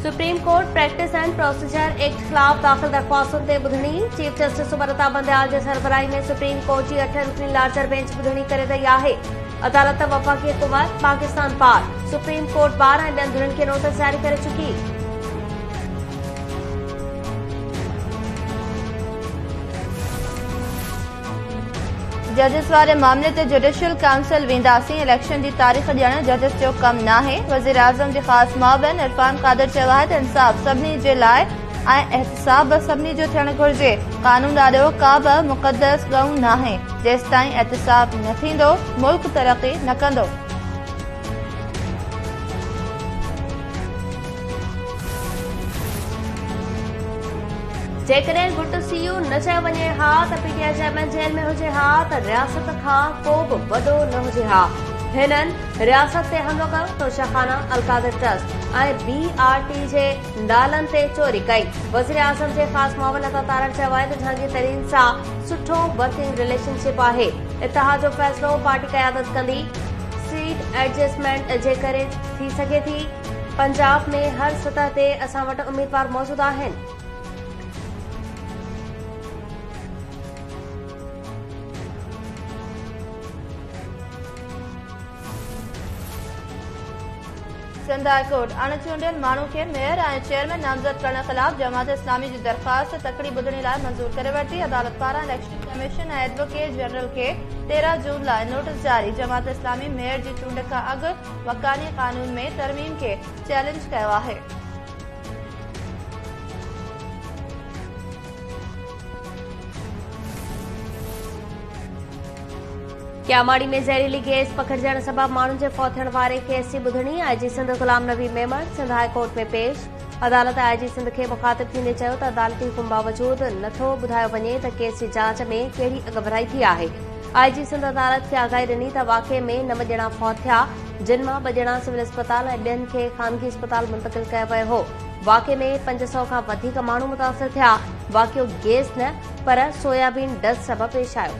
Supreme court practice and procedure act खिलाफ दाख़िल दरख़्वास्तुनि ते ॿुधणी। चीफ जस्टिस सुब्रता बंदयाल जे सरबराही में सुप्रीम कोर्ट की 8 रुकनी लार्जर बेंच ॿुधणी करे रही आहे। अदालत वफ़ाक़ी हुकूमत पाकिस्तान पार सुप्रीम कोर्ट बार ऐं ॿियनि धुरियुनि खे नोटिस जारी करे चुकी। जजिस वारे मामले ते जुडिशियल काउंसिल वेंदासीं। इलेक्शन की तारीख़ ॾियण जजिस जो कम नाहे। वज़ीर आज़म जे ख़ास मुआविन इरफान कादिर चयो आहे त इंसाफ़ सभिनी जे लाइ ऐं एहतिसाब सभिनी जो थियणु घुरिजे। कानून ॾाढो का बि मुक़दस ॻऊं नाहे। जेसिताईं एहतिसाब न थींदो मुल्क तरक़ी न कंदो। जेकॾहिं गुट सीयू न चयो वञे हा त पीटीआई चेयरमैन जेल में हुजे हा त रियासत खां को बि वॾो न हुजे हा। हिननि रियासत ते हमिलो कयो, तोशाखाना, अलकादर ट्रस्ट ऐं BRT जे नालनि ते चोरी कई। वज़ीर आज़म जे ख़ास मुआविन अता तारड़ चयो आहे त जहांगीर तरीन सां सुठो वर्किंग रिलेशनशिप आहे। इतिहाद जो फ़ैसिलो पार्टी क़यादत कंदी। सीट एडजस्टमेंट जे करे थी सघे थी। पंजाब में हर सतह ते असां वटि उम्मीदवार मौजूद आहिनि। सिंध हाई कोर्ट अणचूंडियल माण्हू खे मेयर ऐं चेयरमैन नामज़द करण ख़िलाफ़ जमात इस्लामी जी दरख़्वास्त तकड़ी ॿुधणी लाइ मंज़ूर करे वरिती। अदालत पारां इलेक्शन कमीशन ऐं एडवोकेट जनरल खे 13 जून लाइ नोटिस जारी। जमात इस्लामी मेयर जी चूंड खां अॻु वकानी क़ानून में तरमीम खे चैलेंज कयो आहे। क्यामाड़ी में ज़हरीली गैस पकड़जण सबब माण्हुनि जे फौत थियण वारे केस जी ॿुधणी। IG Sindh Ghulam Nabi Memon Sindh high court में पेश। अदालत आईजी सिंध खे मुख़ातिब थींदे चयो त अदालती हुकुम बावजूद नथो ॿुधायो वञे त केस जी जांच में कहिड़ी अॻभराई थी आहे। आईजी सिंध अदालत खे आगाही ॾिनी त वाक़े में 9 ॼणा फौत थिया, जिन मां 2 ॼणा सिविल अस्पताल ऐं ॿियनि खे ख़ानगी अस्पताल मुंतक़िल कयो वियो हो। वाक़े में 500 खां वधीक माण्हू मुतासिर थिया। वाक़ियो गैस न पर सोयाबीन डस्ट सबबि पेश आयो।